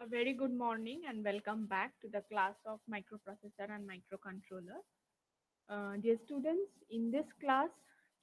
A very good morning and welcome back to the class of microprocessor and microcontroller. Dear students, in this class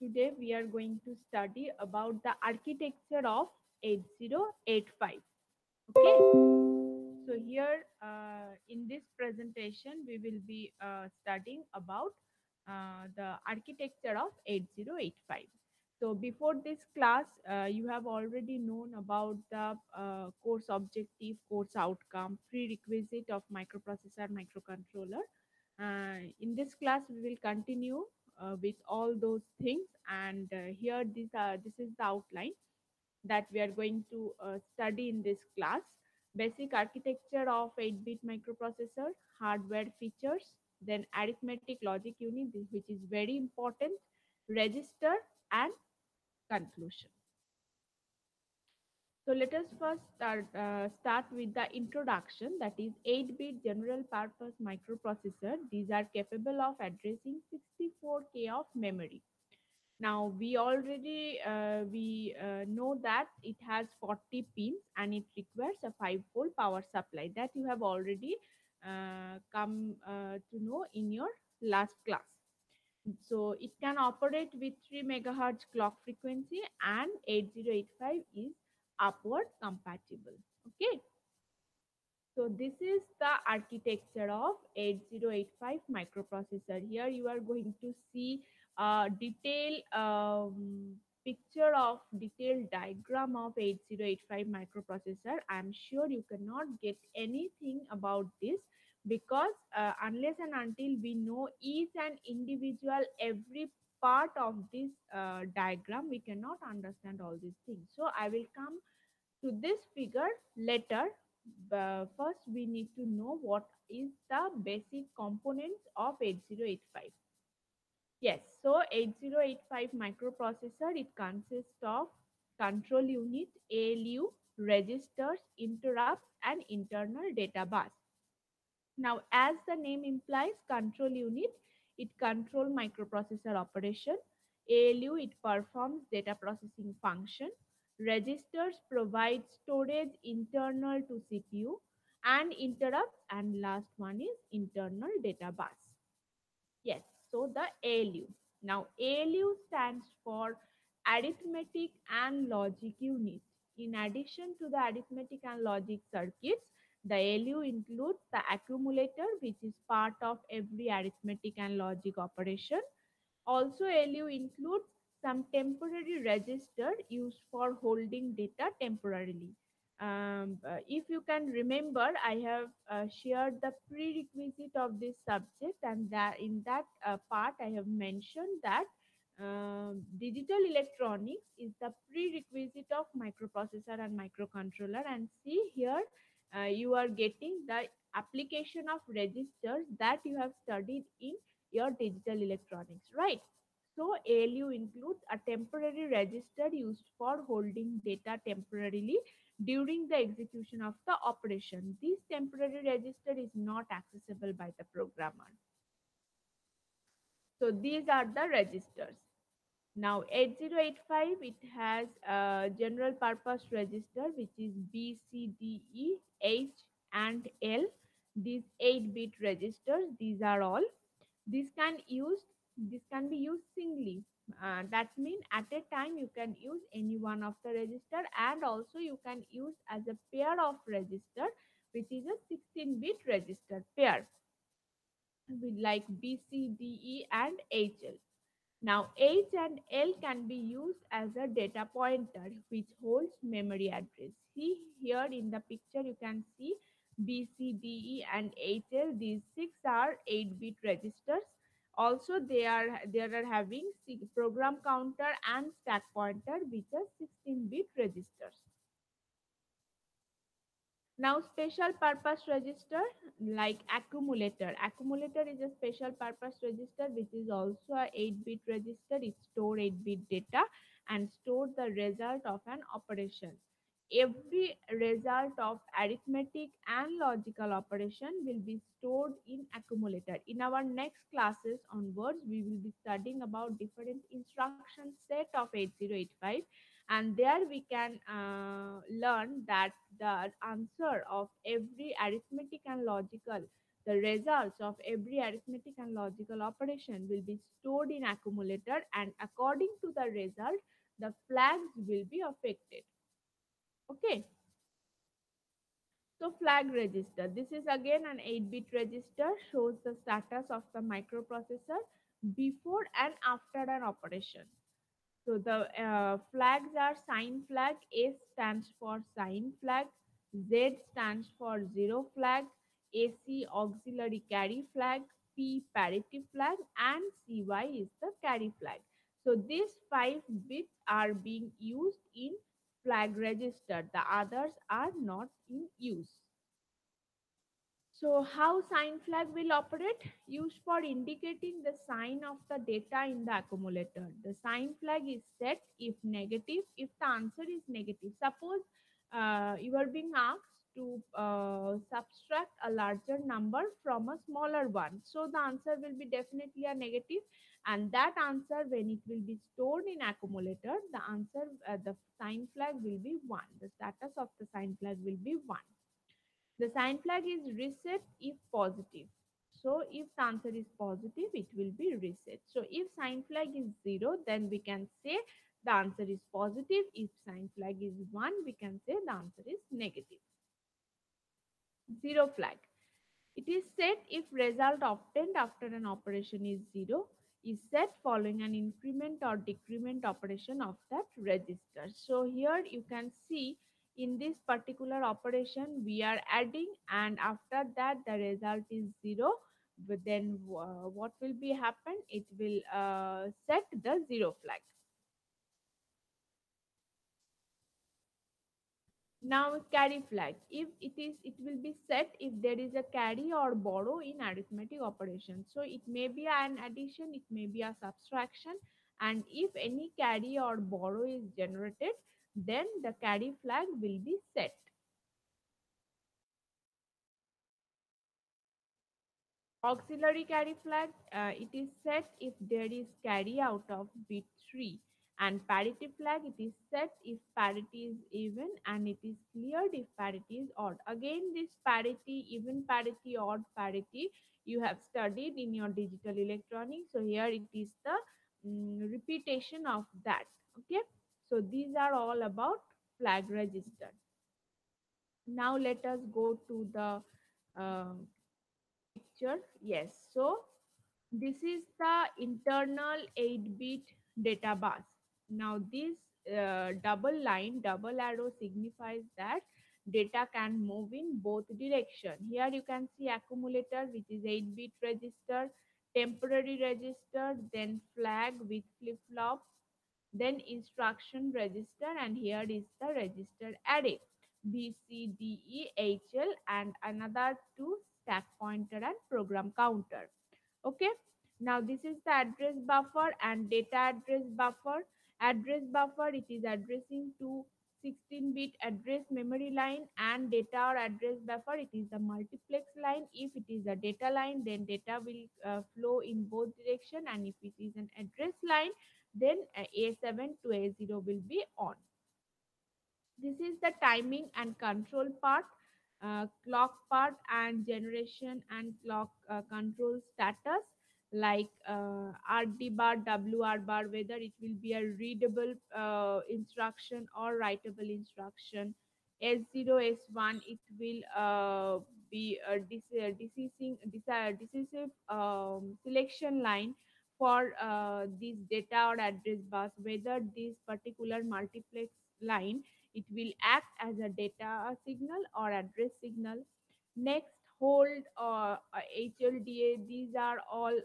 today we are going to study about the architecture of 8085. Okay, so here in this presentation we will be studying about the architecture of 8085. So before this class, you have already known about the course objective, course outcome, prerequisite of microprocessor, microcontroller. In this class, we will continue with all those things, and here this is the outline that we are going to study in this class. Basic architecture of 8-bit microprocessor, hardware features, then arithmetic logic unit, which is very important, register, and conclusion. So let us first start with the introduction, that is 8-bit general purpose microprocessor. These are capable of addressing 64K of memory. Now we already know that it has 40 pins and it requires a 5-volt power supply that you have already come to know in your last class. So it can operate with 3 megahertz clock frequency and 8085 is upward compatible. Okay. So this is the architecture of 8085 microprocessor. Here you are going to see a detailed picture of detailed diagram of 8085 microprocessor. I am sure you cannot get anything about this because unless and until we know each and individual every part of this diagram, we cannot understand all these things. So I will come to this figure later. First, we need to know what is the basic components of 8085. Yes, so 8085 microprocessor, it consists of control unit, ALU, registers, interrupts, and internal data bus. Now, as the name implies, control unit, it control microprocessor operation. ALU, it performs data processing function. Registers provide storage internal to CPU, and interrupts, and last one is internal data bus. Yes, so the ALU. Now, ALU stands for arithmetic and logic unit. In addition to the arithmetic and logic circuits, the ALU includes the accumulator, which is part of every arithmetic and logic operation. Also, ALU includes some temporary register used for holding data temporarily. If you can remember, I have shared the prerequisite of this subject, and that in that part I have mentioned that digital electronics is the prerequisite of microprocessor and microcontroller. And see here, you are getting the application of registers that you have studied in your digital electronics, right? So ALU includes a temporary register used for holding data temporarily during the execution of the operation. This temporary register is not accessible by the programmer. So these are the registers. Now 8085, it has a general purpose register which is B, C, D, E, H and L. These 8-bit registers, these are all. This can use this can be used singly. That means at a time you can use any one of the register, and also you can use as a pair of register, which is a 16-bit register pair with like B, C, D, E and HL. Now, H and L can be used as a data pointer which holds memory address. See here in the picture you can see B, C, D, E and HL. These 6 are 8-bit registers. Also, they are having program counter and stack pointer which are 16-bit registers. Now, special purpose register like accumulator. Accumulator is a special purpose register which is also a 8-bit register. It stores 8-bit data and stores the result of an operation. Every result of arithmetic and logical operation will be stored in accumulator. In our next classes onwards, we will be studying about different instruction set of 8085, And there we can learn that the answer of every arithmetic and logical, the results of every arithmetic and logical operation will be stored in accumulator, and according to the result, the flags will be affected. Okay. So flag register. This is again an 8-bit register, shows the status of the microprocessor before and after an operation. So the flags are sign flag. S stands for sign flag. Z stands for zero flag. AC auxiliary carry flag. P parity flag, and CY is the carry flag. So these 5 bits are being used in flag register. The others are not in use. So how sign flag will operate? Used for indicating the sign of the data in the accumulator. The sign flag is set if negative, if the answer is negative. Suppose you are being asked to subtract a larger number from a smaller one. So the answer will be definitely a negative, and that answer, when it will be stored in accumulator, the answer, the sign flag will be 1. The status of the sign flag will be 1. The sign flag is reset if positive. So if the answer is positive, it will be reset. So if sign flag is 0, then we can say the answer is positive. If sign flag is 1, we can say the answer is negative. Zero flag. It is set if result obtained after an operation is 0, is set following an increment or decrement operation of that register. So here you can see, in this particular operation we are adding, and after that the result is 0. But then what will be happen? It will set the 0 flag. Now carry flag. If it is, it will be set if there is a carry or borrow in arithmetic operation. So it may be an addition, it may be a subtraction, and if any carry or borrow is generated, then the carry flag will be set. Auxiliary carry flag, it is set if there is carry out of bit 3. And parity flag, it is set if parity is even, and it is cleared if parity is odd. Again, this parity, even parity, odd parity, you have studied in your digital electronics. So here it is the repetition of that. Okay. So these are all about flag register. Now let us go to the uh, picture. Yes. So this is the internal 8-bit data bus. Now this double line, double arrow signifies that data can move in both direction. Here you can see accumulator, which is 8-bit register, temporary register, then flag with flip-flop, then instruction register, and here is the register array B, C, D, E, H, L, and another two, stack pointer and program counter. Okay. Now this is the address buffer and data address buffer. Address buffer, it is addressing to 16-bit address memory line, and data or address buffer, it is the multiplex line. If it is a data line, then data will flow in both direction, and if it is an address line, then A7 to A0 will be on. This is the timing and control part, clock part, and generation and clock control status, like RD bar, WR bar, whether it will be a readable instruction or writable instruction. S0, S1, it will be a decisive selection line for this data or address bus, whether this particular multiplex line, it will act as a data signal or address signal. Next, hold or HLDA, these are all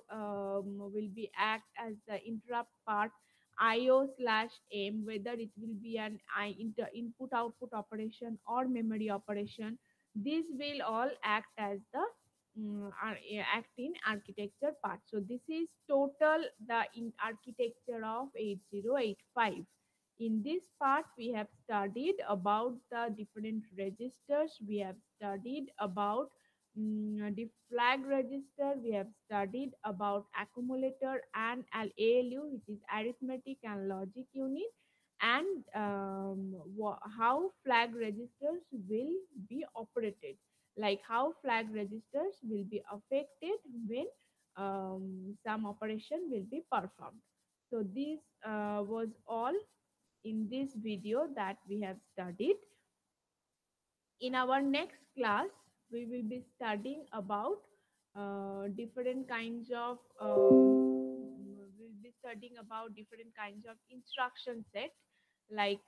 will be act as the interrupt part. IO slash M, whether it will be an input output operation or memory operation, these will all act as the act in architecture part. So this is total the in architecture of 8085. In this part, we have studied about the different registers. We have studied about the flag register. We have studied about accumulator and ALU, which is arithmetic and logic unit. and how flag registers will be operated, like how flag registers will be affected when some operation will be performed. So this was all in this video that we have studied. In our next class, we will be studying about different kinds of we'll be studying about different kinds of instruction set, like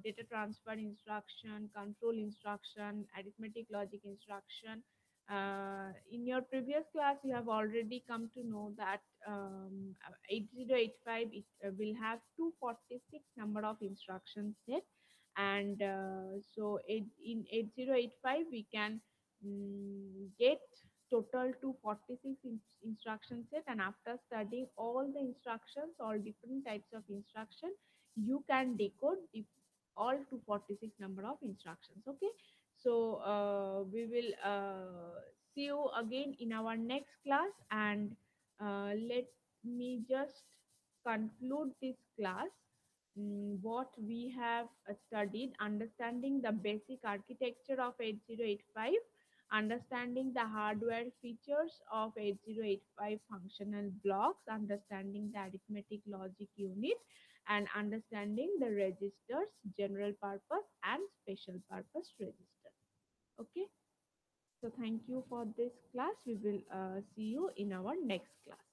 data transfer instruction, control instruction, arithmetic logic instruction. In your previous class, you have already come to know that 8085 will have 246 number of instruction set, and in 8085 we can get total 246 instruction set, and after studying all the instructions, all different types of instruction, you can decode all 246 number of instructions. Okay, so we will see you again in our next class, and let me just conclude this class. What we have studied: understanding the basic architecture of 8085, understanding the hardware features of 8085 functional blocks, understanding the arithmetic logic unit, and understanding the registers, general purpose and special purpose registers. Okay, so thank you for this class. We will see you in our next class.